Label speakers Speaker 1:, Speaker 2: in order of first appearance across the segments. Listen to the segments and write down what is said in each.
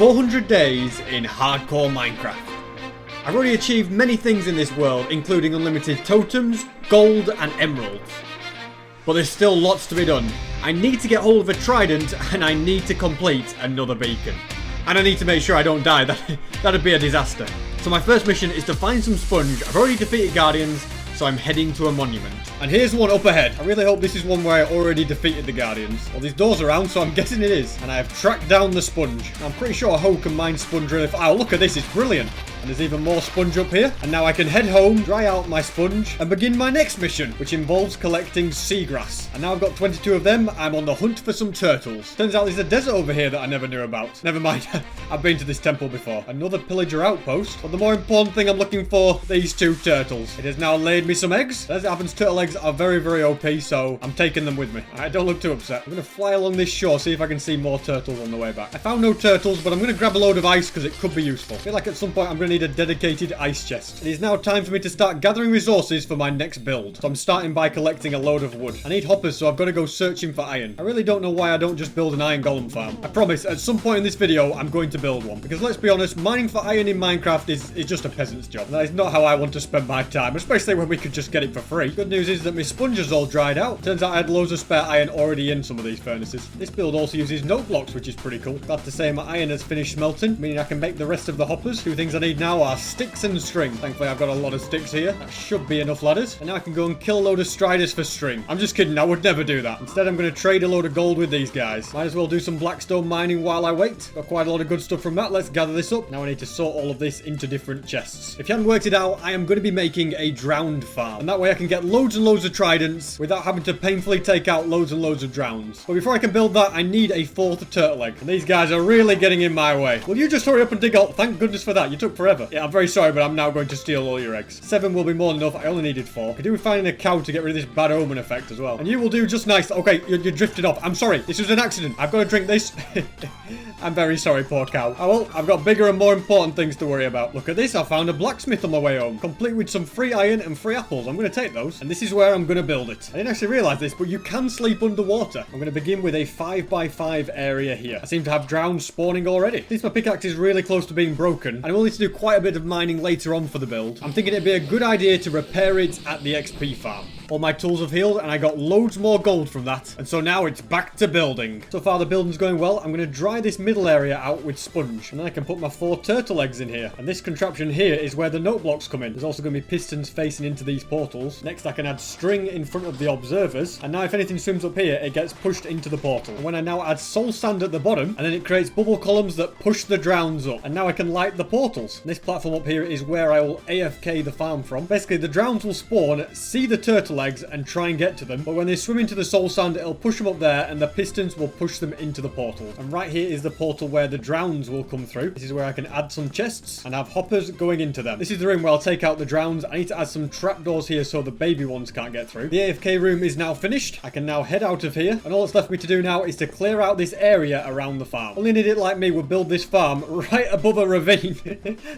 Speaker 1: 400 days in hardcore Minecraft. I've already achieved many things in this world, including unlimited totems, gold and emeralds. But there's still lots to be done. I need to get hold of a trident and I need to complete another beacon. And I need to make sure I don't die, that'd be a disaster. So my first mission is to find some sponge. I've already defeated guardians, so I'm heading to a monument. And here's one up ahead. I really hope this is one where I already defeated the guardians. Well, there's doors around, so I'm guessing it is. And I have tracked down the sponge. I'm pretty sure Ho can mine sponge really fast. Oh, look at this, it's brilliant. And there's even more sponge up here. And now I can head home, dry out my sponge, and begin my next mission, which involves collecting seagrass. And now I've got 22 of them, I'm on the hunt for some turtles. Turns out there's a desert over here that I never knew about. Never mind, I've been to this temple before. Another pillager outpost. But the more important thing I'm looking for, these two turtles. It has now laid me some eggs. As it happens, turtle eggs are very, very OP, so I'm taking them with me. Alright, don't look too upset. I'm going to fly along this shore, see if I can see more turtles on the way back. I found no turtles, but I'm going to grab a load of ice because it could be useful. I feel like at some point I'm going to need a dedicated ice chest. It is now time for me to start gathering resources for my next build. So I'm starting by collecting a load of wood. I need hoppers, so I've got to go searching for iron. I really don't know why I don't just build an iron golem farm. I promise, at some point in this video, I'm going to build one. Because let's be honest, mining for iron in Minecraft is just a peasant's job. That is not how I want to spend my time, especially when we could just get it for free. Good news is that my sponge is all dried out. Turns out I had loads of spare iron already in some of these furnaces. This build also uses note blocks, which is pretty cool. Glad to say my iron has finished smelting, meaning I can make the rest of the hoppers. Two things I need now are sticks and string. Thankfully, I've got a lot of sticks here. That should be enough ladders. And now I can go and kill a load of striders for string. I'm just kidding, I would never do that. Instead, I'm going to trade a load of gold with these guys. Might as well do some blackstone mining while I wait. Got quite a lot of good stuff from that. Let's gather this up. Now I need to sort all of this into different chests. If you haven't worked it out, I am going to be making a drowned farm. And that way I can get loads and loads of tridents without having to painfully take out loads and loads of drowns. But before I can build that, I need a fourth turtle egg. And these guys are really getting in my way. Will you just hurry up and dig up? Thank goodness for that. You took forever. Yeah, I'm very sorry, but I'm now going to steal all your eggs. 7 will be more than enough. I only needed 4. Could do with finding a cow to get rid of this bad omen effect as well. And you will do just nice. Okay, you're drifted off. I'm sorry. This was an accident. I've got to drink this. I'm very sorry, poor cow. Oh well, I've got bigger and more important things to worry about. Look at this. I found a blacksmith on my way home, complete with some free iron and free apples. I'm going to take those. And this is where I'm going to build it. I didn't actually realize this, but you can sleep underwater. I'm going to begin with a 5x5 area here. I seem to have drowns spawning already. At least my pickaxe is really close to being broken. And I will need to do quite a bit of mining later on for the build. I'm thinking it'd be a good idea to repair it at the XP farm. All my tools have healed and I got loads more gold from that. And so now it's back to building. So far the building's going well. I'm going to dry this middle area out with sponge. And then I can put my 4 turtle eggs in here. And this contraption here is where the note blocks come in. There's also going to be pistons facing into these portals. Next I can add string in front of the observers. And now if anything swims up here, it gets pushed into the portal. And when I now add soul sand at the bottom, and then it creates bubble columns that push the drowns up. And now I can light the portals. And this platform up here is where I will AFK the farm from. Basically the drowns will spawn, see the turtle eggs and try and get to them, but when they swim into the soul sand it'll push them up there and the pistons will push them into the portal. And right here is the portal where the drowns will come through. This is where I can add some chests and have hoppers going into them. This is the room where I'll take out the drowns. I need to add some trapdoors here so the baby ones can't get through. The AFK room is now finished. I can now head out of here and all that's left for me to do now is to clear out this area around the farm. Only an idiot like me would build this farm right above a ravine.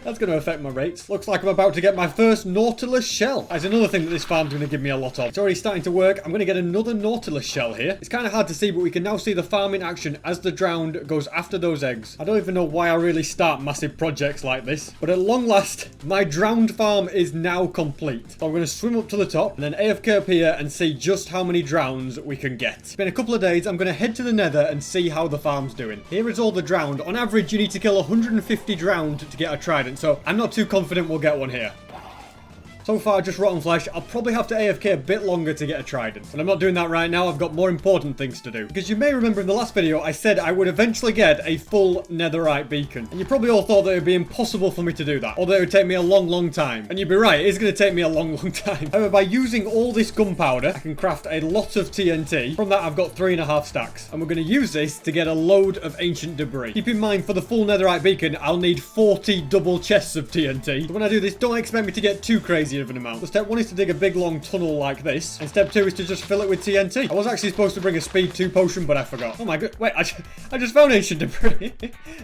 Speaker 1: That's going to affect my rates. Looks like I'm about to get my first Nautilus Shell. That's another thing that this farm's going to give me a lot of. It's already starting to work. I'm going to get another Nautilus Shell here. It's kind of hard to see, but we can now see the farm in action as the drowned goes after those eggs. I don't even know why I really start massive projects like this, but at long last, my drowned farm is now complete. So I'm going to swim up to the top and then AFK up here and see just how many drowns we can get. It's been a couple of days. I'm going to head to the nether and see how the farm's doing. Here is all the drowned. On average, you need to kill 150 drowned to get a trident, so I'm not too confident we'll get one here. So far, just rotten flesh. I'll probably have to AFK a bit longer to get a trident. But I'm not doing that right now. I've got more important things to do. Because you may remember in the last video, I said I would eventually get a full netherite beacon. And you probably all thought that it would be impossible for me to do that. Or that it would take me a long, long time. And you'd be right. It is going to take me a long, long time. However, by using all this gunpowder, I can craft a lot of TNT. From that, I've got 3.5 stacks. And we're going to use this to get a load of ancient debris. Keep in mind, for the full netherite beacon, I'll need 40 double chests of TNT. So when I do this, don't expect me to get too crazy crazy of an amount. So step 1 is to dig a big long tunnel like this, and step 2 is to just fill it with TNT. I was actually supposed to bring a speed 2 potion, but I forgot. Oh my god, wait, I just found ancient debris.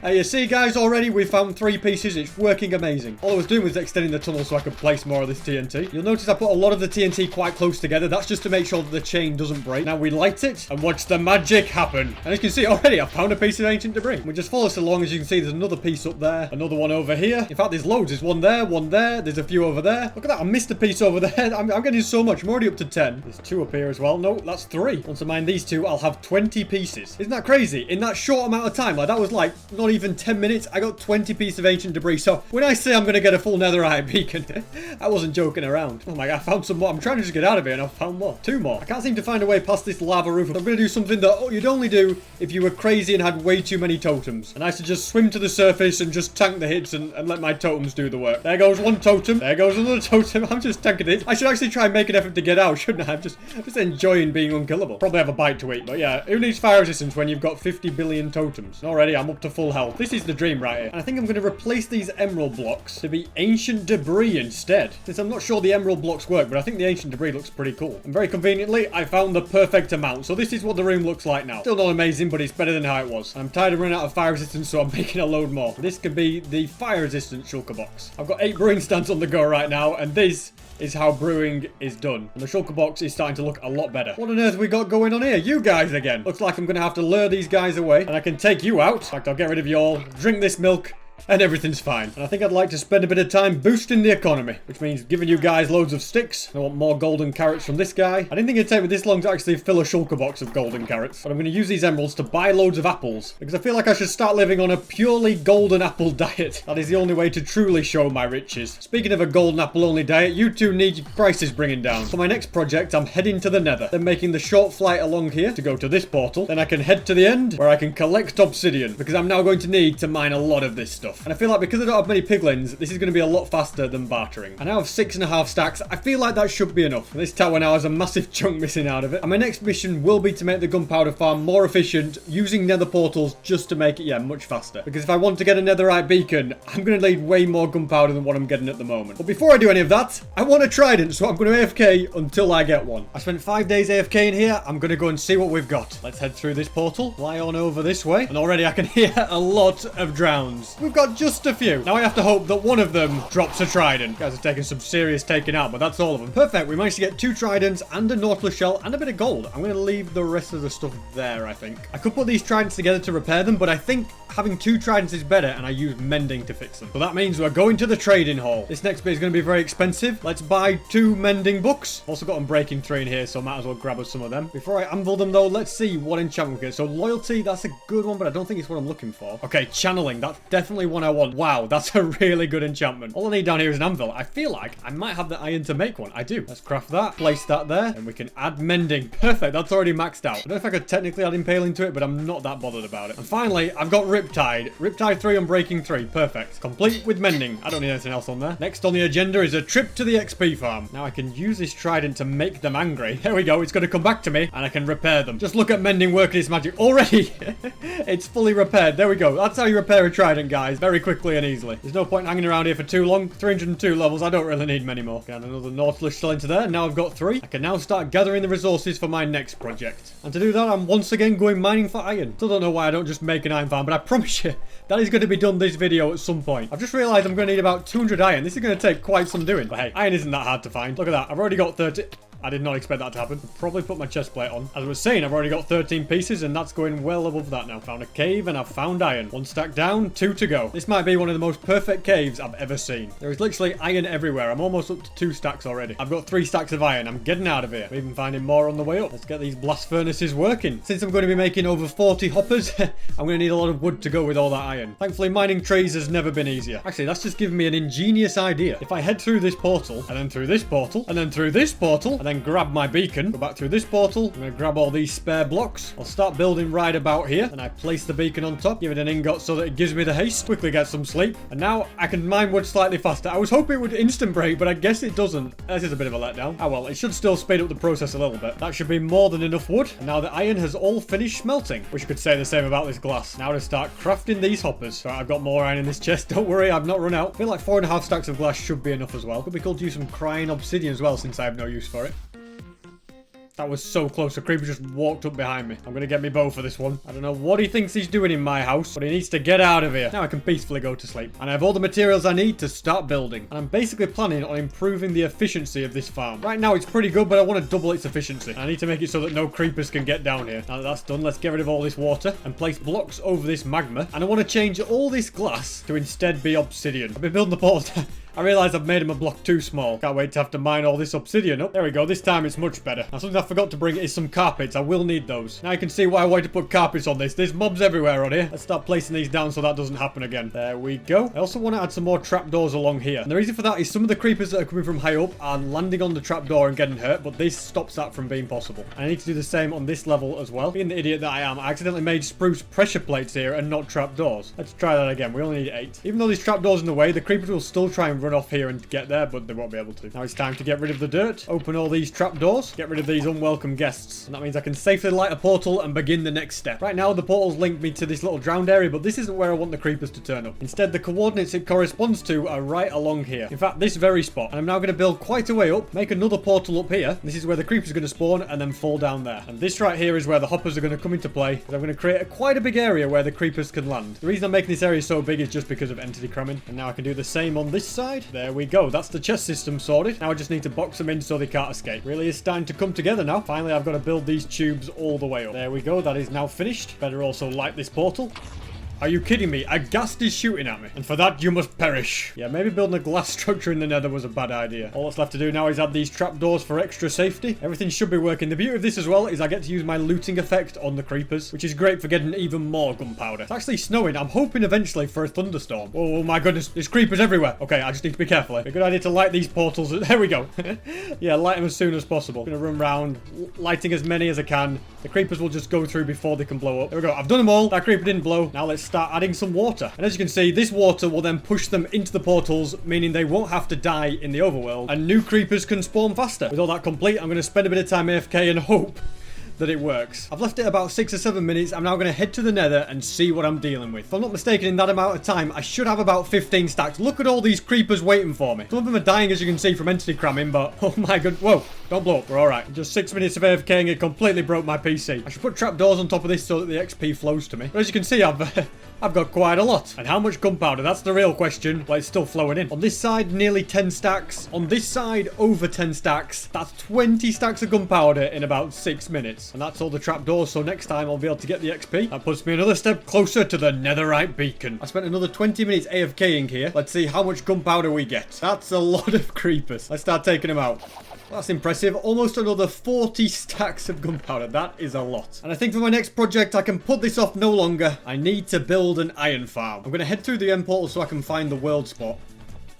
Speaker 1: You see guys, already we found 3 pieces. It's working amazing. All I was doing was extending the tunnel so I could place more of this TNT. You'll notice I put a lot of the TNT quite close together. That's just to make sure that the chain doesn't break. Now we light it and watch the magic happen. And as you can see already, I found a piece of ancient debris. We just follow this along. As you can see, there's another piece up there, another one over here. In fact, there's loads. There's one there, there's a few over there. Look at that, I missed a piece over there. I'm getting so much. I'm already up to 10. There's 2 up here as well. No, that's 3. Once I mine these 2, I'll have 20 pieces. Isn't that crazy? In that short amount of time, like that was like not even 10 minutes, I got 20 pieces of ancient debris. So when I say I'm going to get a full netherite beacon, I wasn't joking around. Oh my god, I found some more. I'm trying to just get out of here and I've found more. 2 more. I can't seem to find a way past this lava roof. I'm going to do something that you'd only do if you were crazy and had way too many totems. And I should just swim to the surface and just tank the hits and let my totems do the work. There goes one totem. There goes another totem. I'm just tanking it. I should actually try and make an effort to get out, shouldn't I? I'm just enjoying being unkillable. Probably have a bite to eat, but yeah, who needs fire resistance when you've got 50 billion totems? And already I'm up to full health. This is the dream right here. And I think I'm going to replace these emerald blocks to be ancient debris instead. Since I'm not sure the emerald blocks work, but I think the ancient debris looks pretty cool. And very conveniently, I found the perfect amount. So this is what the room looks like now. Still not amazing, but it's better than how it was. I'm tired of running out of fire resistance, so I'm making a load more. This could be the fire resistant shulker box. I've got 8 brewing stands on the go right now, and this is how brewing is done. And the shulker box is starting to look a lot better. What on earth we got going on here? You guys again. Looks like I'm going to have to lure these guys away, and I can take you out. In fact, I'll get rid of you all, drink this milk, and everything's fine. And I think I'd like to spend a bit of time boosting the economy, which means giving you guys loads of sticks. I want more golden carrots from this guy. I didn't think it'd take me this long to actually fill a shulker box of golden carrots, but I'm going to use these emeralds to buy loads of apples, because I feel like I should start living on a purely golden apple diet. That is the only way to truly show my riches. Speaking of a golden apple only diet, you two need your prices bringing down. For my next project, I'm heading to the nether, then making the short flight along here to go to this portal. Then I can head to the end where I can collect obsidian, because I'm now going to need to mine a lot of this stuff. And I feel like because I don't have many piglins, this is going to be a lot faster than bartering. I now have 6.5 stacks. I feel like that should be enough. This tower now has a massive chunk missing out of it. And my next mission will be to make the gunpowder farm more efficient using nether portals just to make it, yeah, much faster. Because if I want to get a netherite beacon, I'm going to need way more gunpowder than what I'm getting at the moment. But before I do any of that, I want a trident, so I'm going to AFK until I get one. I spent 5 days AFK in here. I'm going to go and see what we've got. Let's head through this portal, fly on over this way, and already I can hear a lot of drowns. We've got just a few. Now I have to hope that one of them drops a trident. You guys are taking some serious taking out, but that's all of them. Perfect. We managed to get 2 tridents and a Nautilus shell and a bit of gold. I'm going to leave the rest of the stuff there, I think. I could put these tridents together to repair them, but I think having 2 tridents is better, and I use mending to fix them. So that means we're going to the trading hall. This next bit is going to be very expensive. Let's buy 2 mending books. Also got Unbreaking 3 in here, so might as well grab us some of them. Before I anvil them though, let's see what enchantment we get. So loyalty, that's a good one, but I don't think it's what I'm looking for. Okay, channeling, that's definitely one I want. Wow, that's a really good enchantment. All I need down here is an anvil. I feel like I might have the iron to make one. I do. Let's craft that, place that there, and we can add mending. Perfect, that's already maxed out. I don't know if I could technically add impaling to it, but I'm not that bothered about it. And finally, I've got Riptide. Riptide 3 Unbreaking 3. Perfect. Complete with mending. I don't need anything else on there. Next on the agenda is a trip to the XP farm. Now I can use this trident to make them angry. There we go. It's going to come back to me, and I can repair them. Just look at mending working its magic. Already, it's fully repaired. There we go. That's how you repair a trident, guys. Very quickly and easily. There's no point hanging around here for too long. 302 levels. I don't really need many more. Got another Nautilus shell into there. Now I've got 3. I can now start gathering the resources for my next project. And to do that, I'm once again going mining for iron. Still don't know why I don't just make an iron farm, but I promise you, that is going to be done this video at some point. I've just realised I'm going to need about 200 iron. This is going to take quite some doing. But hey, iron isn't that hard to find. Look at that. I've already got 30... I did not expect that to happen. I'll probably put my chest plate on. As I was saying, I've already got 13 pieces, and that's going well above that now. Found a cave, and I've found iron. 1 stack down, 2 to go. This might be one of the most perfect caves I've ever seen. There is literally iron everywhere. I'm almost up to 2 stacks already. I've got 3 stacks of iron. I'm getting out of here. I'm even finding more on the way up. Let's get these blast furnaces working. Since I'm going to be making over 40 hoppers, I'm going to need a lot of wood to go with all that iron. Thankfully, mining trees has never been easier. Actually, that's just given me an ingenious idea. If I head through this portal, and then through this portal, and then through this portal, and then grab my beacon. Go back through this portal. I'm going to grab all these spare blocks. I'll start building right about here. And I place the beacon on top. Give it an ingot so that it gives me the haste. Quickly get some sleep. And now I can mine wood slightly faster. I was hoping it would instant break, but I guess it doesn't. This is a bit of a letdown. Oh well, it should still speed up the process a little bit. That should be more than enough wood. And now the iron has all finished smelting. Wish I could say the same about this glass. Now to start crafting these hoppers. Right, I've got more iron in this chest. Don't worry, I've not run out. I feel like 4.5 stacks of glass should be enough as well. Could be cool to use some crying obsidian as well, since I have no use for it. That was so close. The creeper just walked up behind me. I'm going to get me bow for this one. I don't know what he thinks he's doing in my house, but he needs to get out of here. Now I can peacefully go to sleep. And I have all the materials I need to start building. And I'm basically planning on improving the efficiency of this farm. Right now it's pretty good, but I want to double its efficiency. And I need to make it so that no creepers can get down here. Now that that's done, let's get rid of all this water and place blocks over this magma. And I want to change all this glass to instead be obsidian. I've been building the portal. I realise I've made him a block too small. Can't wait to have to mine all this obsidian up. There we go. This time it's much better. Now something I forgot to bring is some carpets. I will need those. Now you can see why I wanted to put carpets on this. There's mobs everywhere on here. Let's start placing these down so that doesn't happen again. There we go. I also want to add some more trapdoors along here. And the reason for that is some of the creepers that are coming from high up are landing on the trapdoor and getting hurt, but this stops that from being possible. And I need to do the same on this level as well. Being the idiot that I am, I accidentally made spruce pressure plates here and not trapdoors. Let's try that again. We only need 8. Even though these trapdoors in the way, the creepers will still try and run off here and get there, but they won't be able to. Now it's time to get rid of the dirt, open all these trapdoors, get rid of these unwelcome guests, and that means I can safely light a portal and begin the next step. Right now the portal's linked me to this little drowned area, but this isn't where I want the creepers to turn up. Instead, the coordinates it corresponds to are right along here. In fact, this very spot. And I'm now going to build quite a way up, make another portal up here. This is where the creepers are going to spawn and then fall down there. And this right here is where the hoppers are going to come into play, because I'm going to create quite a big area where the creepers can land. The reason I'm making this area so big is just because of entity cramming. And now I can do the same on this side. There we go. That's the chest system sorted. Now I just need to box them in so they can't escape. Really is starting to come together now. Finally, I've got to build these tubes all the way up. There we go. That is now finished. Better also light this portal. Are you kidding me? A ghast is shooting at me. And for that, you must perish. Yeah, maybe building a glass structure in the nether was a bad idea. All that's left to do now is add these trapdoors for extra safety. Everything should be working. The beauty of this as well is I get to use my looting effect on the creepers, which is great for getting even more gunpowder. It's actually snowing. I'm hoping eventually for a thunderstorm. Oh my goodness, there's creepers everywhere. Okay, I just need to be careful. It's a good idea to light these portals. There we go. Yeah, light them as soon as possible. I'm gonna run around, lighting as many as I can. The creepers will just go through before they can blow up. There we go. I've done them all. That creeper didn't blow. Now let's start adding some water. And as you can see, this water will then push them into the portals, meaning they won't have to die in the overworld, and new creepers can spawn faster. With all that complete, I'm going to spend a bit of time AFK and hope that it works. I've left it about 6 or 7 minutes. I'm now going to head to the nether and see what I'm dealing with. If I'm not mistaken, in that amount of time, I should have about 15 stacks. Look at all these creepers waiting for me. Some of them are dying, as you can see, from entity cramming, but oh my god. Whoa, don't blow up. We're all right. Just 6 minutes of AFKing, it completely broke my PC. I should put trapdoors on top of this so that the XP flows to me. But as you can see, I've got quite a lot. And how much gunpowder? That's the real question. Well, it's still flowing in. On this side, nearly 10 stacks. On this side, over 10 stacks. That's 20 stacks of gunpowder in about 6 minutes. And that's all the trapdoors, so next time I'll be able to get the XP. That puts me another step closer to the netherite beacon. I spent another 20 minutes AFKing here. Let's see how much gunpowder we get. That's a lot of creepers. Let's start taking them out. That's impressive. Almost another 40 stacks of gunpowder. That is a lot. And I think for my next project, I can put this off no longer. I need to build an iron farm. I'm going to head through the end portal so I can find the world spot.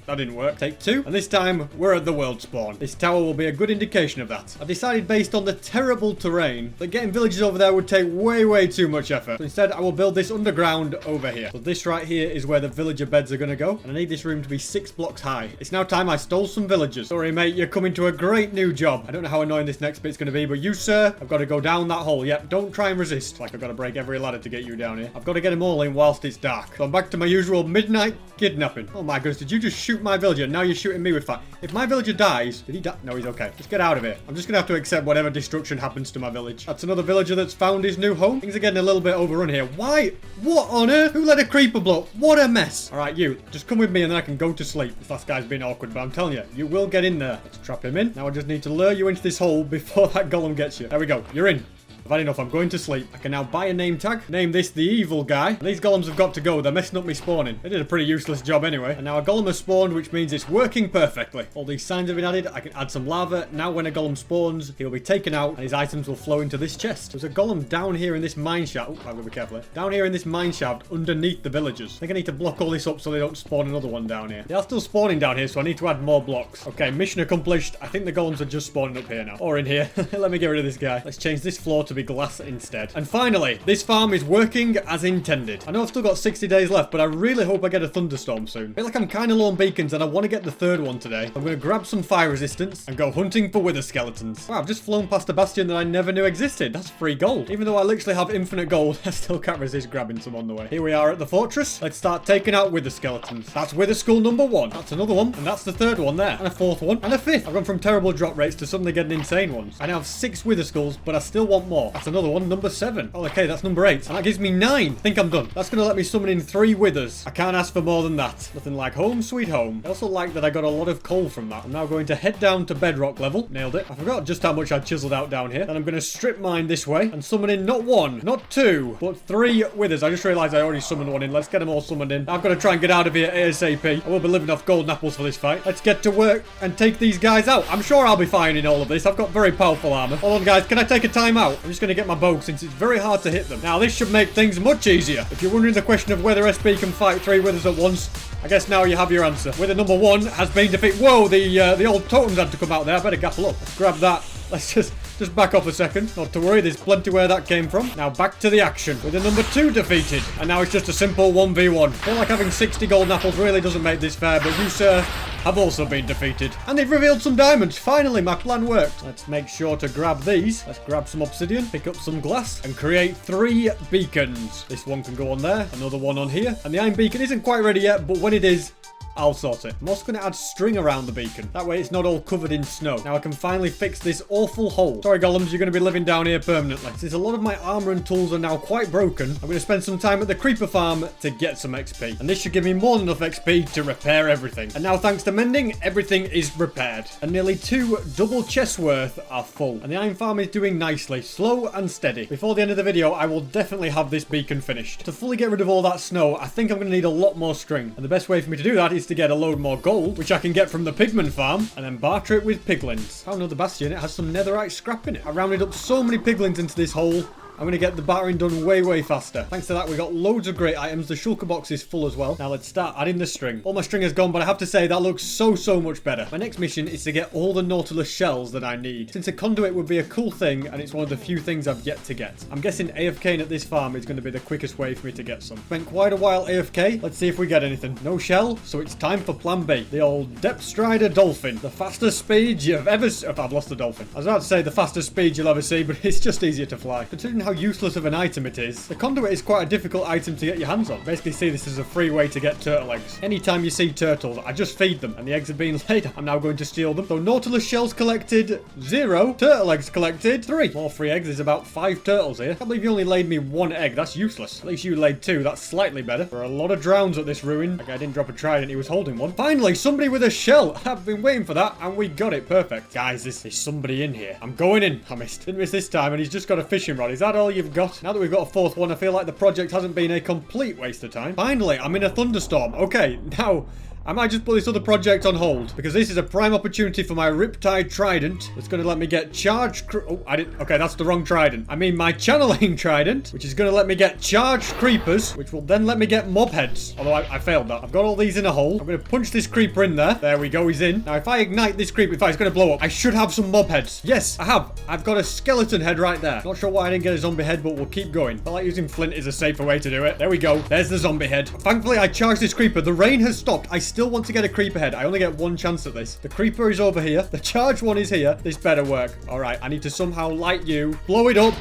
Speaker 1: That didn't work. Take 2. And this time, we're at the world spawn. This tower will be a good indication of that. I decided based on the terrible terrain that getting villages over there would take way too much effort. So instead, I will build this underground over here. So this right here is where the villager beds are going to go. And I need this room to be 6 blocks high. It's now time I stole some villagers. Sorry, mate. You're coming to a great new job. I don't know how annoying this next bit's going to be, but you, sir, I've got to go down that hole. Yep, don't try and resist. Like I've got to break every ladder to get you down here. I've got to get them all in whilst it's dark. So I'm back to my usual midnight kidnapping. Oh my goodness, did you just shoot my villager? Now you're shooting me with fire. If my villager dies, did he die? No, he's okay. Just get out of here. I'm just gonna have to accept whatever destruction happens to my village. That's another villager that's found his new home. Things are getting a little bit overrun here. Why? What on earth? Who let a creeper blow? What a mess. All right, you, just come with me and then I can go to sleep. This last guy's been awkward, but I'm telling you, you will get in there. Let's trap him in. Now I just need to lure you into this hole before that golem gets you. There we go. You're in. I've had enough. I'm going to sleep. I can now buy a name tag. Name this the evil guy. And these golems have got to go. They're messing up me spawning. They did a pretty useless job anyway. And now a golem has spawned, which means it's working perfectly. All these signs have been added. I can add some lava. Now when a golem spawns, he'll be taken out and his items will flow into this chest. There's a golem down here in this mine shaft. Oh, I've got to be careful here. Down here in this mine shaft underneath the villagers. I think I need to block all this up so they don't spawn another one down here. They are still spawning down here, so I need to add more blocks. Okay, mission accomplished. I think the golems are just spawning up here now. Or in here. Let me get rid of this guy. Let's change this floor to be glass instead. And finally, this farm is working as intended. I know I've still got 60 days left, but I really hope I get a thunderstorm soon. I feel like I'm kind of low on beacons and I want to get the third one today. I'm going to grab some fire resistance and go hunting for wither skeletons. Wow, I've just flown past a bastion that I never knew existed. That's free gold. Even though I literally have infinite gold, I still can't resist grabbing some on the way. Here we are at the fortress. Let's start taking out wither skeletons. That's wither skull number 1. That's another one. And that's the third one there. And a fourth one. And a fifth. I've gone from terrible drop rates to suddenly getting insane ones. I now have 6 wither skulls, but I still want more. That's another one, number 7. Oh, okay, that's number 8. And that gives me 9. I think I'm done. That's going to let me summon in 3 withers. I can't ask for more than that. Nothing like home sweet home. I also like that I got a lot of coal from that. I'm now going to head down to bedrock level. Nailed it. I forgot just how much I chiseled out down here. Then I'm going to strip mine this way and summon in not 1, not 2, but 3 withers. I just realized I already summoned one in. Let's get them all summoned in. I've got to try and get out of here ASAP. I will be living off golden apples for this fight. Let's get to work and take these guys out. I'm sure I'll be fine in all of this. I've got very powerful armor. Hold on, guys. Can I take a time out? I'm just going to get my bow since it's very hard to hit them. Now, this should make things much easier. If you're wondering the question of whether SP can fight 3 withers at once, I guess now you have your answer. Wither number 1 has been defeated. Whoa, the old totems had to come out there. I better gapple up. Let's grab that. Let's just back off a second. Not to worry, there's plenty where that came from. Now back to the action. With the number 2 defeated. And now it's just a simple 1v1. I feel like having 60 golden apples really doesn't make this fair, but you, sir, have also been defeated. And they've revealed some diamonds. Finally, my plan worked. Let's make sure to grab these. Let's grab some obsidian, pick up some glass, and create 3 beacons. This one can go on there, another one on here. And the iron beacon isn't quite ready yet, but when it is, I'll sort it. I'm also going to add string around the beacon. That way it's not all covered in snow. Now I can finally fix this awful hole. Sorry, golems, you're going to be living down here permanently. Since a lot of my armor and tools are now quite broken, I'm going to spend some time at the creeper farm to get some XP. And this should give me more than enough XP to repair everything. And now thanks to mending, everything is repaired. And nearly 2 double chests worth are full. And the iron farm is doing nicely, slow and steady. Before the end of the video, I will definitely have this beacon finished. To fully get rid of all that snow, I think I'm going to need a lot more string. And the best way for me to do that is to get a load more gold, which I can get from the pigman farm, and then barter it with piglins. Found another bastion. It has some netherite scrap in it. I rounded up so many piglins into this hole. I'm going to get the bartering done way faster. Thanks to that, we got loads of great items. The shulker box is full as well. Now let's start adding the string. All my string is gone, but I have to say that looks so much better. My next mission is to get all the Nautilus Shells that I need. Since a conduit would be a cool thing, and it's one of the few things I've yet to get. I'm guessing AFKing at this farm is going to be the quickest way for me to get some. Spent quite a while AFK. Let's see if we get anything. No shell, so it's time for plan B. The old Depth Strider Dolphin. The fastest speed you've ever seen. Oh, I've lost the dolphin. I was about to say the fastest speed you'll ever see, but it's just easier to fly. Considering how useless of an item it is, the conduit is quite a difficult item to get your hands on. Basically see this as a free way to get turtle eggs. Anytime you see turtles, I just feed them and the eggs have been laid. I'm now going to steal them. So Nautilus Shells collected 0, turtle eggs collected 3. More free eggs. There's about 5 turtles here. I can't believe you only laid me 1 egg. That's useless. At least you laid 2. That's slightly better. There are a lot of drowns at this ruin. Like I didn't drop a trident. He was holding one. Finally, somebody with a shell. I've been waiting for that and we got it. Perfect. Guys, there's somebody in here. I'm going in. I missed. Didn't miss this time and he's just got a fishing rod. Is that all you've got? Now that we've got a 4th one, I feel like the project hasn't been a complete waste of time. Finally, I'm in a thunderstorm. Okay, now I might just put this other project on hold because this is a prime opportunity for my Riptide Trident. It's going to let me get charged. Oh, I didn't. Okay, that's the wrong trident. I mean my channeling trident, which is going to let me get charged creepers, which will then let me get mob heads. Although I failed that. I've got all these in a hole. I'm going to punch this creeper in there. There we go. He's in. Now, if I ignite this creeper, it's going to blow up. I should have some mob heads. Yes, I have. I've got a skeleton head right there. Not sure why I didn't get a zombie head, but we'll keep going. I like using flint is a safer way to do it. There we go. There's the zombie head. Thankfully, I charged this creeper. The rain has stopped. I still want to get a creeper head. I only get 1 chance at this. The creeper is over here. The charged one is here. This better work. All right, I need to somehow light you. Blow it up.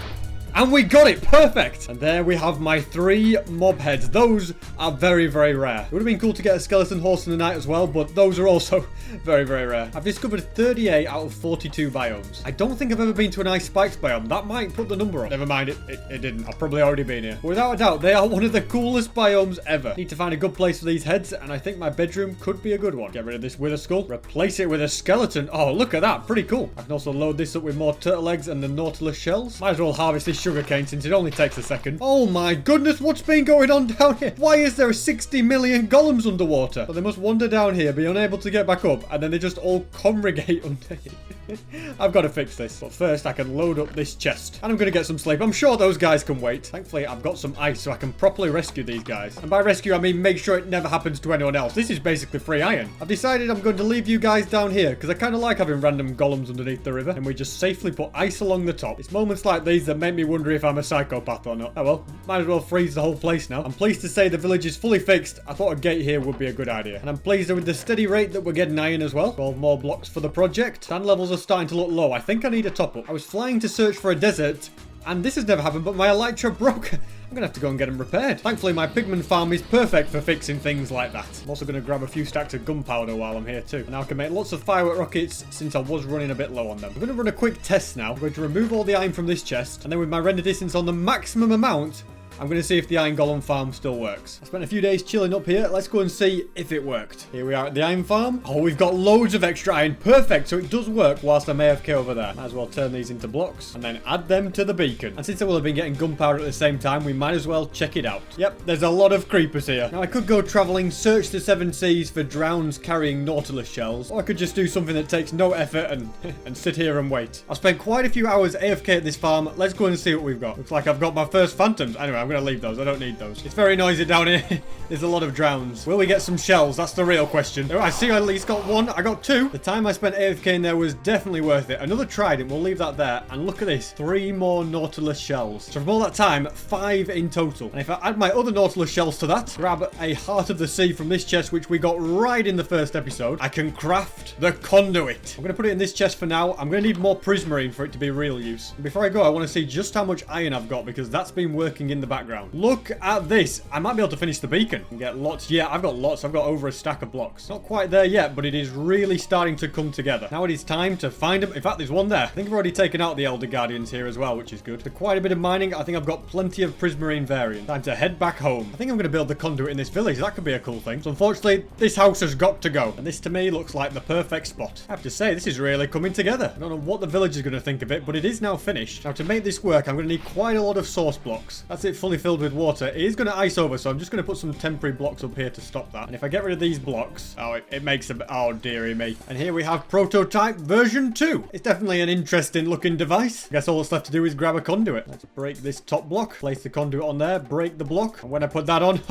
Speaker 1: And we got it! Perfect! And there we have my 3 mob heads. Those are very rare. It would have been cool to get a skeleton horse in the night as well, but those are also very rare. I've discovered 38 out of 42 biomes. I don't think I've ever been to an ice spikes biome. That might put the number up. Never mind, it didn't. I've probably already been here. But without a doubt, they are one of the coolest biomes ever. Need to find a good place for these heads, and I think my bedroom could be a good one. Get rid of this wither skull. Replace it with a skeleton. Oh, look at that. Pretty cool. I can also load this up with more turtle eggs and the Nautilus Shells. Might as well harvest this sugarcane since it only takes a second. Oh my goodness, what's been going on down here? Why is there 60 million golems underwater? So they must wander down here, be unable to get back up, and then they just all congregate under here. I've got to fix this. But first, I can load up this chest. And I'm going to get some sleep. I'm sure those guys can wait. Thankfully, I've got some ice so I can properly rescue these guys. And by rescue, I mean make sure it never happens to anyone else. This is basically free iron. I've decided I'm going to leave you guys down here because I kind of like having random golems underneath the river. And we just safely put ice along the top. It's moments like these that make me wonder if I'm a psychopath or not. Oh well, might as well freeze the whole place now. I'm pleased to say the village is fully fixed. I thought a gate here would be a good idea. And I'm pleased with the steady rate that we're getting iron as well. 12 more blocks for the project. Sand levels are starting to look low. I think I need a top up. I was flying to search for a desert, and this has never happened, but my elytra broke. I'm gonna have to go and get them repaired. Thankfully, my pigman farm is perfect for fixing things like that. I'm also gonna grab a few stacks of gunpowder while I'm here too. And now I can make lots of firework rockets since I was running a bit low on them. I'm gonna run a quick test now. I'm going to remove all the iron from this chest, and then with my render distance on the maximum amount, I'm going to see if the iron golem farm still works. I spent a few days chilling up here. Let's go and see if it worked. Here we are at the iron farm. Oh, we've got loads of extra iron. Perfect. So it does work whilst I'm AFK over there. Might as well turn these into blocks and then add them to the beacon. And since I will have been getting gunpowder at the same time, we might as well check it out. Yep, there's a lot of creepers here. Now I could go traveling, search the 7 seas for drowns carrying Nautilus shells, or I could just do something that takes no effort and sit here and wait. I've spent quite a few hours AFK at this farm. Let's go and see what we've got. Looks like I've got my first phantoms. Anyway, I'm going to leave those. I don't need those. It's very noisy down here. There's a lot of drowns. Will we get some shells? That's the real question. Oh, I see I at least got one. I got 2. The time I spent AFK in there was definitely worth it. Another trident. We'll leave that there. And look at this. 3 more Nautilus shells. So from all that time, 5 in total. And if I add my other Nautilus shells to that, grab a Heart of the Sea from this chest, which we got right in the first episode, I can craft the conduit. I'm going to put it in this chest for now. I'm going to need more prismarine for it to be real use. And before I go, I want to see just how much iron I've got because that's been working in the background. Look at this. I might be able to finish the beacon and get lots. Yeah, I've got lots. I've got over a stack of blocks. Not quite there yet, but it is really starting to come together. Now it is time to find them. In fact, there's one there. I think I've already taken out the Elder Guardians here as well, which is good. So quite a bit of mining. I think I've got plenty of prismarine variant. Time to head back home. I think I'm going to build the conduit in this village. That could be a cool thing. So unfortunately, this house has got to go. And this to me looks like the perfect spot. I have to say, this is really coming together. I don't know what the village is going to think of it, but it is now finished. Now to make this work, I'm going to need quite a lot of source blocks. That's it fully filled with water. It is going to ice over, so I'm just going to put some temporary blocks up here to stop that. And if I get rid of these blocks, oh, it makes a... Oh, dearie me. And here we have prototype version 2. It's definitely an interesting looking device. I guess all that's left to do is grab a conduit. Let's break this top block, place the conduit on there, break the block. And when I put that on,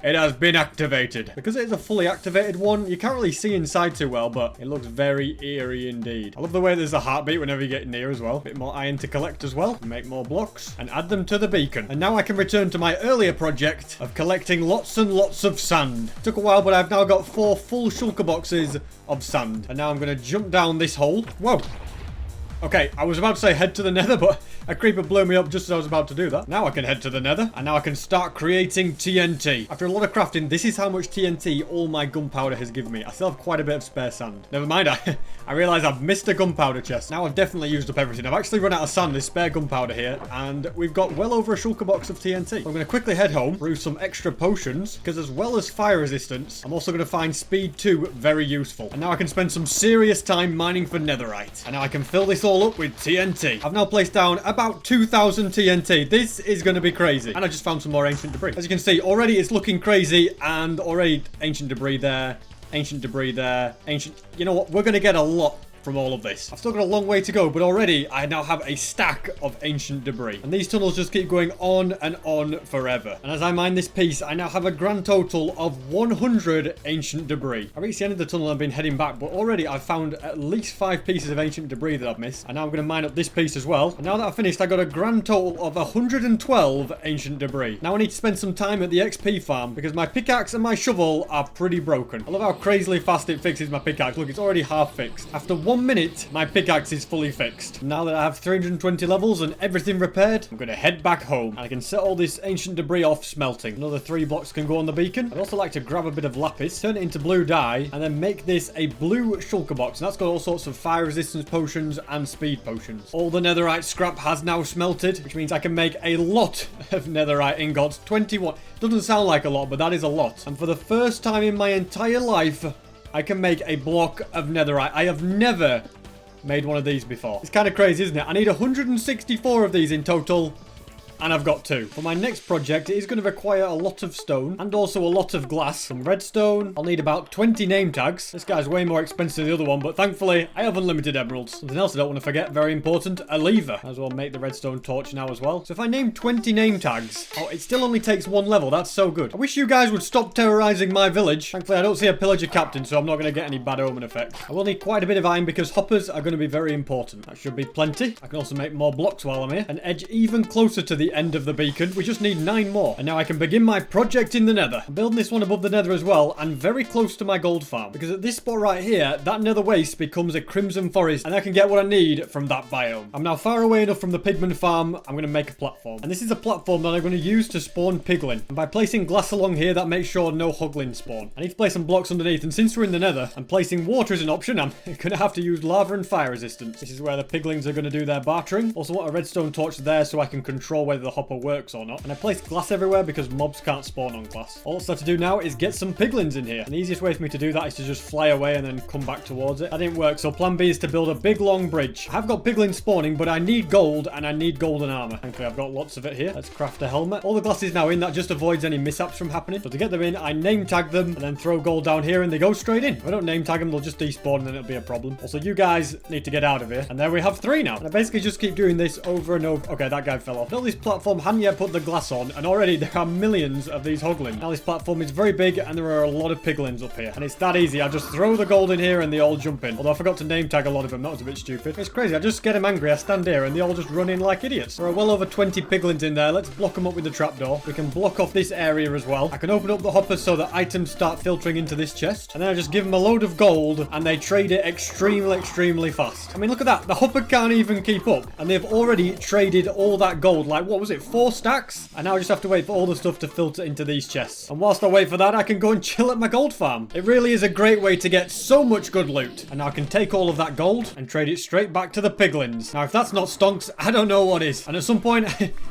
Speaker 1: it has been activated. Because it is a fully activated one, you can't really see inside too well, but it looks very eerie indeed. I love the way there's a heartbeat whenever you get near as well. Bit more iron to collect as well. Make more blocks and add them to the beacon. And now I can return to my earlier project of collecting lots and lots of sand. Took a while, but I've now got 4 full shulker boxes of sand. And now I'm going to jump down this hole. Whoa. Okay, I was about to say head to the nether, but a creeper blew me up just as I was about to do that. Now I can head to the nether, and now I can start creating TNT. After a lot of crafting, this is how much TNT all my gunpowder has given me. I still have quite a bit of spare sand. Never mind, I realize I've missed a gunpowder chest. Now I've definitely used up everything. I've actually run out of sand. There's spare gunpowder here, and we've got well over a shulker box of TNT. So I'm going to quickly head home, brew some extra potions, because as well as fire resistance, I'm also going to find speed 2 very useful. And now I can spend some serious time mining for netherite. And now I can fill this all up with TNT. I've now placed down about 2,000 TNT. This is going to be crazy. And I just found some more ancient debris. As you can see, already it's looking crazy, and already ancient debris there, ancient debris there, ancient... You know what? We're going to get a lot from all of this. I've still got a long way to go, but already I now have a stack of ancient debris. And these tunnels just keep going on and on forever. And as I mine this piece, I now have a grand total of 100 ancient debris. I reached the end of the tunnel and I've been heading back, but already I've found at least 5 pieces of ancient debris that I've missed. And now I'm going to mine up this piece as well. And now that I've finished, I got a grand total of 112 ancient debris. Now I need to spend some time at the XP farm because my pickaxe and my shovel are pretty broken. I love how crazily fast it fixes my pickaxe. Look, it's already half fixed. After 1 minute, my pickaxe is fully fixed. Now that I have 320 levels and everything repaired, I'm going to head back home. And I can set all this ancient debris off smelting. Another 3 blocks can go on the beacon. I'd also like to grab a bit of lapis, turn it into blue dye, and then make this a blue shulker box. And that's got all sorts of fire resistance potions and speed potions. All the netherite scrap has now smelted, which means I can make a lot of netherite ingots. 21. Doesn't sound like a lot, but that is a lot. And for the first time in my entire life, I can make a block of netherite. I have never made one of these before. It's kind of crazy, isn't it? I need 164 of these in total. And I've got 2. For my next project, it is going to require a lot of stone and also a lot of glass. Some redstone. I'll need about 20 name tags. This guy's way more expensive than the other one, but thankfully, I have unlimited emeralds. Something else I don't want to forget, very important, a lever. Might as well make the redstone torch now as well. So if I name 20 name tags, oh, it still only takes 1 level. That's so good. I wish you guys would stop terrorizing my village. Thankfully, I don't see a pillager captain, so I'm not going to get any bad omen effects. I will need quite a bit of iron because hoppers are going to be very important. That should be plenty. I can also make more blocks while I'm here and edge even closer to the end of the beacon. We just need 9 more. And now I can begin my project in the nether. I'm building this one above the nether as well and very close to my gold farm. Because at this spot right here, that nether waste becomes a crimson forest and I can get what I need from that biome. I'm now far away enough from the pigman farm. I'm going to make a platform. And this is a platform that I'm going to use to spawn piglin. And by placing glass along here, that makes sure no hoglins spawn. I need to place some blocks underneath. And since we're in the nether and placing water is an option, I'm going to have to use lava and fire resistance. This is where the piglins are going to do their bartering. Also want a redstone torch there so I can control whether the hopper works or not. And I placed glass everywhere because mobs can't spawn on glass. All I have to do now is get some piglins in here. And the easiest way for me to do that is to just fly away and then come back towards it. That didn't work, so plan B is to build a big long bridge. I have got piglins spawning, but I need gold and I need golden armor. Thankfully, I've got lots of it here. Let's craft a helmet. All the glass is now in. That just avoids any mishaps from happening. So to get them in, I name tag them and then throw gold down here and they go straight in. If I don't name tag them, they'll just despawn and then it'll be a problem. Also, you guys need to get out of here. And there we have 3 now. And I basically just keep doing this over and over. Okay, that guy fell off. Built this platform, hadn't yet put the glass on, and already there are millions of these hoglins. Now this platform is very big and there are a lot of piglins up here. And it's that easy. I just throw the gold in here and they all jump in. Although I forgot to name tag a lot of them. That was a bit stupid. It's crazy. I just get them angry. I stand here and they all just run in like idiots. There are well over 20 piglins in there. Let's block them up with the trapdoor. We can block off this area as well. I can open up the hoppers so that items start filtering into this chest. And then I just give them a load of gold and they trade it extremely fast. I mean, look at that. The hopper can't even keep up. And they've already traded all that gold. Like, what was it? 4 stacks? And now I just have to wait for all the stuff to filter into these chests. And whilst I wait for that, I can go and chill at my gold farm. It really is a great way to get so much good loot. And now I can take all of that gold and trade it straight back to the piglins. Now, if that's not stonks, I don't know what is. And at some point,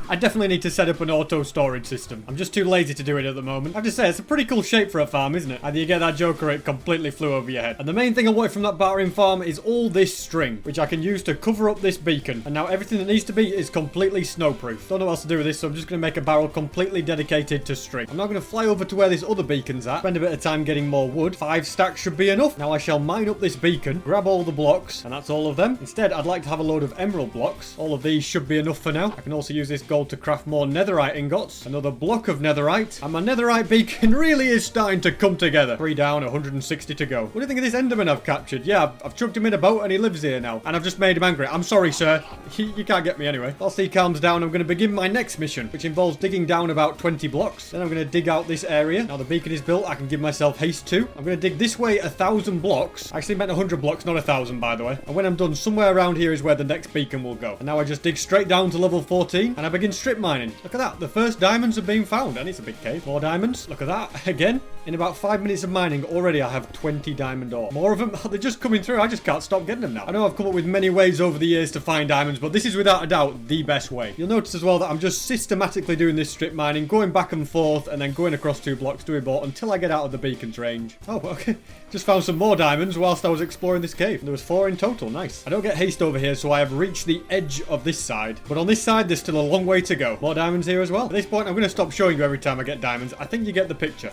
Speaker 1: I definitely need to set up an auto storage system. I'm just too lazy to do it at the moment. I have to say, it's a pretty cool shape for a farm, isn't it? Either you get that joke or it completely flew over your head. And the main thing I want from that battering farm is all this string, which I can use to cover up this beacon. And now everything that needs to be is completely snowproof. Don't know what else to do with this, so I'm just going to make a barrel completely dedicated to string. I'm now going to fly over to where this other beacon's at, spend a bit of time getting more wood. 5 stacks should be enough. Now I shall mine up this beacon, grab all the blocks, and that's all of them. Instead, I'd like to have a load of emerald blocks. All of these should be enough for now. I can also use this gold to craft more netherite ingots, another block of netherite, and my netherite beacon really is starting to come together. 3 down, 160 to go. What do you think of this enderman I've captured? Yeah, I've chucked him in a boat and he lives here now. And I've just made him angry. I'm sorry, sir. You can't get me anyway. Whilst he calms down, I'm going to begin my next mission, which involves digging down about 20 blocks. Then I'm going to dig out this area. Now the beacon is built, I can give myself haste too. I'm going to dig this way 1,000 blocks. I actually meant 100 blocks, not 1,000 by the way. And when I'm done, somewhere around here is where the next beacon will go. And now I just dig straight down to level 14 and I begin strip mining. Look at that. The first diamonds have been found and it's a big cave. More diamonds. Look at that. Again. In about 5 minutes of mining, already I have 20 diamond ore. More of them? They're just coming through. I just can't stop getting them now. I know I've come up with many ways over the years to find diamonds, but this is without a doubt the best way. You'll notice as well that I'm just systematically doing this strip mining, going back and forth, and then going across 2 blocks, doing more until I get out of the beacon's range. Oh, okay. Just found some more diamonds whilst I was exploring this cave. There was 4 in total. Nice. I don't get haste over here, so I have reached the edge of this side. But on this side, there's still a long way to go. More diamonds here as well. At this point, I'm going to stop showing you every time I get diamonds. I think you get the picture.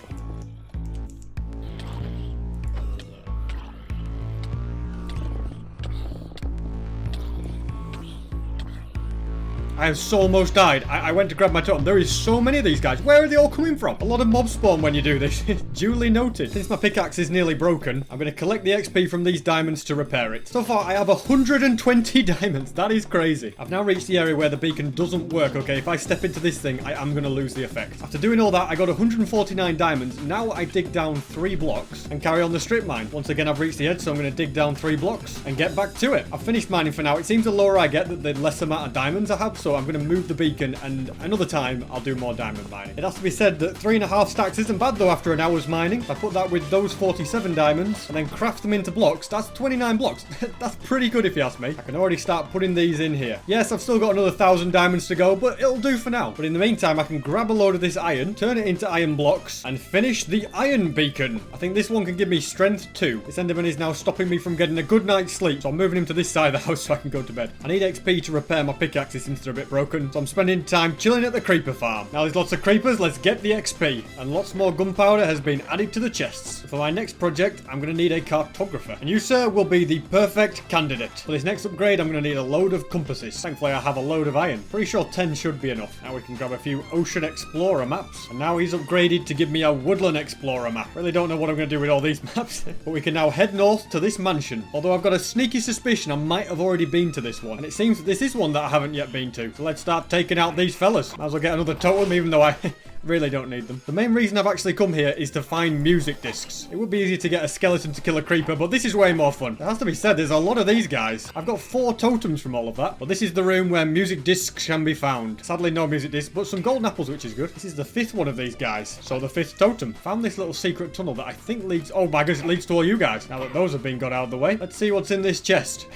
Speaker 1: I have so almost died. I went to grab my totem. There is so many of these guys. Where are they all coming from? A lot of mobs spawn when you do this. Duly noted. Since my pickaxe is nearly broken, I'm going to collect the XP from these diamonds to repair it. So far, I have 120 diamonds. That is crazy. I've now reached the area where the beacon doesn't work, okay? If I step into this thing, I am going to lose the effect. After doing all that, I got 149 diamonds. Now I dig down 3 blocks and carry on the strip mine. Once again, I've reached the edge, so I'm going to dig down 3 blocks and get back to it. I've finished mining for now. It seems the lower I get, the less amount of diamonds I have, so also, I'm going to move the beacon, and another time, I'll do more diamond mining. It has to be said that 3.5 stacks isn't bad, though, after an hour's mining. If I put that with those 47 diamonds, and then craft them into blocks, that's 29 blocks. That's pretty good, if you ask me. I can already start putting these in here. Yes, I've still got another 1,000 diamonds to go, but it'll do for now. But in the meantime, I can grab a load of this iron, turn it into iron blocks, and finish the iron beacon. I think this one can give me strength 2. This Enderman is now stopping me from getting a good night's sleep, so I'm moving him to this side of the house so I can go to bed. I need XP to repair my pickaxes since they're a bit broken, so I'm spending time chilling at the creeper farm. Now there's lots of creepers, let's get the XP. And lots more gunpowder has been added to the chests. So for my next project, I'm going to need a cartographer. And you, sir, will be the perfect candidate. For this next upgrade, I'm going to need a load of compasses. Thankfully, I have a load of iron. Pretty sure 10 should be enough. Now we can grab a few Ocean Explorer maps. And now he's upgraded to give me a Woodland Explorer map. Really don't know what I'm going to do with all these maps. But we can now head north to this mansion. Although I've got a sneaky suspicion I might have already been to this one. And it seems that this is one that I haven't yet been to. So let's start taking out these fellas. Might as well get another totem, even though I really don't need them. The main reason I've actually come here is to find music discs. It would be easy to get a skeleton to kill a creeper, but this is way more fun. It has to be said, there's a lot of these guys. I've got 4 totems from all of that, but this is the room where music discs can be found. Sadly, no music discs, but some golden apples, which is good. This is the 5th one of these guys, so the 5th totem. Found this little secret tunnel that I think leads... Oh my goodness, it leads to all you guys. Now that those have been got out of the way, let's see what's in this chest.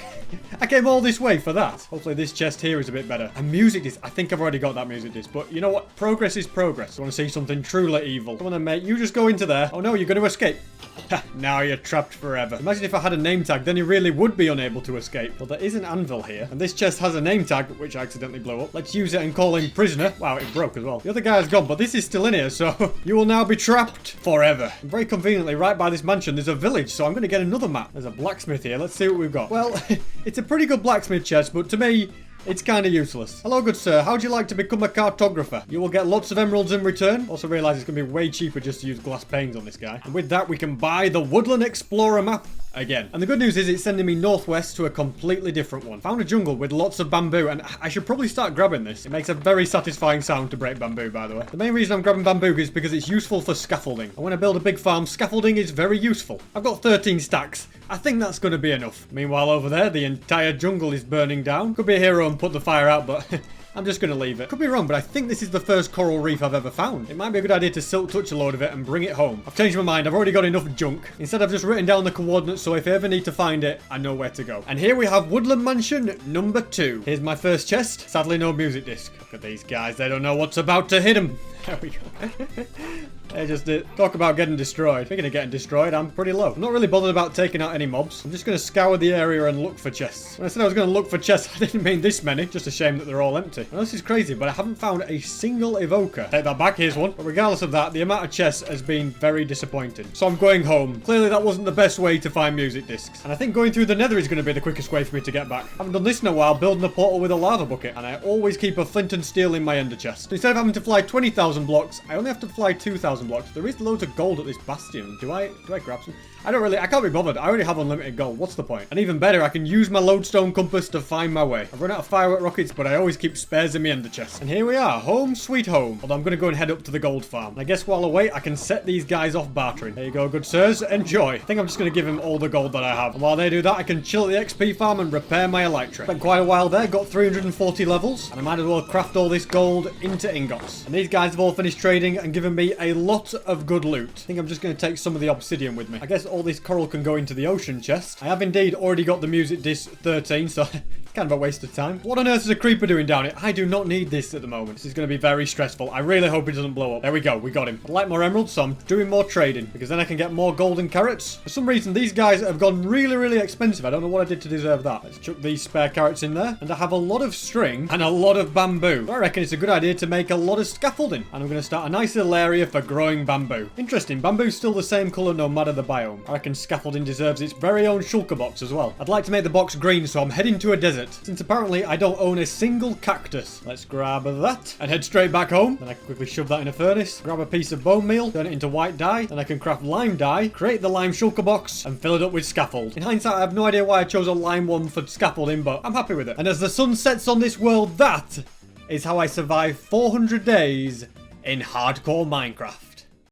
Speaker 1: I came all this way for that. Hopefully this chest here is a bit better. A music disc. I think I've already got that music disc, but you know what? Progress is progress. I want to see something truly evil. Come on then, mate. You just go into there. Oh no, you're going to escape. Now you're trapped forever. Imagine if I had a name tag, then you really would be unable to escape. Well, there is an anvil here, and this chest has a name tag, which I accidentally blew up. Let's use it and call him prisoner. Wow, it broke as well. The other guy's gone, but this is still in here, so you will now be trapped forever. And very conveniently, right by this mansion, there's a village, so I'm going to get another map. There's a blacksmith here. Let's see what we've got. Well, it's a pretty good blacksmith chest, but to me, it's kind of useless. Hello, good sir. How'd you like to become a cartographer? You will get lots of emeralds in return. Also realize it's going to be way cheaper just to use glass panes on this guy. And with that, we can buy the Woodland Explorer map again. And the good news is it's sending me northwest to a completely different one. Found a jungle with lots of bamboo, and I should probably start grabbing this. It makes a very satisfying sound to break bamboo, by the way. The main reason I'm grabbing bamboo is because it's useful for scaffolding. And when I build a big farm, scaffolding is very useful. I've got 13 stacks. I think that's going to be enough. Meanwhile, over there, the entire jungle is burning down. Could be a hero and put the fire out, but I'm just going to leave it. Could be wrong, but I think this is the first coral reef I've ever found. It might be a good idea to silk touch a load of it and bring it home. I've changed my mind. I've already got enough junk. Instead, I've just written down the coordinates, so if I ever need to find it, I know where to go. And here we have Woodland Mansion number 2. Here's my first chest. Sadly, no music disc. Look at these guys. They don't know what's about to hit them. There we go. They just talk about getting destroyed. Speaking of getting destroyed, I'm pretty low. I'm not really bothered about taking out any mobs. I'm just going to scour the area and look for chests. When I said I was going to look for chests, I didn't mean this many. Just a shame that they're all empty. I know this is crazy, but I haven't found a single evoker. Take that back, here's one. But regardless of that, the amount of chests has been very disappointing. So I'm going home. Clearly that wasn't the best way to find music discs. And I think going through the nether is going to be the quickest way for me to get back. I haven't done this in a while, building a portal with a lava bucket. And I always keep a flint and steel in my ender chest. So instead of having to fly 20,000 blocks, I only have to fly 2,000 blocks. There is loads of gold at this bastion. Do I grab some? I can't be bothered. I already have unlimited gold. What's the point? And even better, I can use my lodestone compass to find my way. I've run out of firework rockets, but I always keep spares in my ender chest. And here we are, home sweet home. Although I'm going to go and head up to the gold farm. And I guess while I wait, I can set these guys off bartering. There you go, good sirs. Enjoy. I think I'm just going to give him all the gold that I have. And while they do that, I can chill at the XP farm and repair my elytra. Spent quite a while there, got 340 levels. And I might as well craft all this gold into ingots. And these guys have all finished trading and given me a lot of good loot. I think I'm just going to take some of the obsidian with me. I guess all this coral can go into the ocean chest. I have indeed already got the music disc 13, so kind of a waste of time. What on earth is a creeper doing down here? I do not need this at the moment. This is going to be very stressful. I really hope it doesn't blow up. There we go. We got him. I'd like more emeralds, so I'm doing more trading because then I can get more golden carrots. For some reason, these guys have gone really, really expensive. I don't know what I did to deserve that. Let's chuck these spare carrots in there. And I have a lot of string and a lot of bamboo. So I reckon it's a good idea to make a lot of scaffolding. And I'm going to start a nice little area for growing bamboo. Interesting. Bamboo's still the same color no matter the biome. I reckon scaffolding deserves its very own shulker box as well. I'd like to make the box green, so I'm heading to a desert. Since apparently I don't own a single cactus. Let's grab that and head straight back home. Then I can quickly shove that in a furnace. Grab a piece of bone meal, turn it into white dye. Then I can craft lime dye, create the lime shulker box, and fill it up with scaffold. In hindsight, I have no idea why I chose a lime one for scaffolding, but I'm happy with it. And as the sun sets on this world, that is how I survived 400 days in hardcore Minecraft.